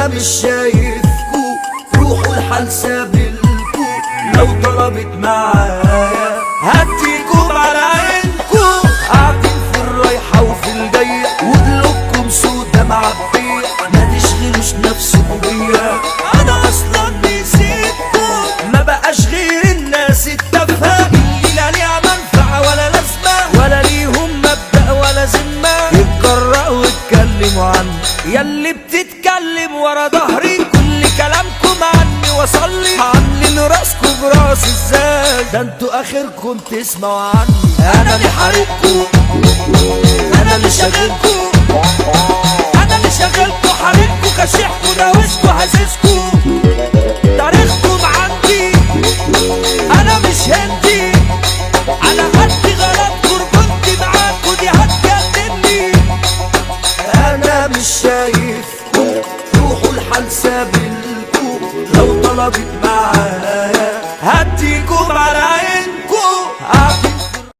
انا مش شايفكو، روحوا الحال سابلكو، لو طلبت معايا هديكم على عينكو. قاعدين في الرايحة وفي الجاية وقلوبكم سودا معبية، ما تشغلوش نفسكم بيا، انا اصلا نسيتكم. ما بقاش غير الناس التافهة اللي لا ليها منفعة ولا لازمة، ولا ليهم مبدأ ولا ذمة. اتجرأوا واتكلموا عني، ياللي بتتكلم ورا ظهري كل كلامكم عني وصلي. عاملين راسكم براس ازاي؟ ده انتوا اخركم تسمعوا عني. انا اللي حارقكم، انا اللي شاغلكم، انا اللي شاغلكم، حارقكم كاشحكم داوسكم هزيزكم. تاريخكم عندي انا مش هندي، على قد غلطكم كنت معاكم دي هتجنني. انا مش شايفكم، روحوا الحال سابلكم، لو طلبت معايا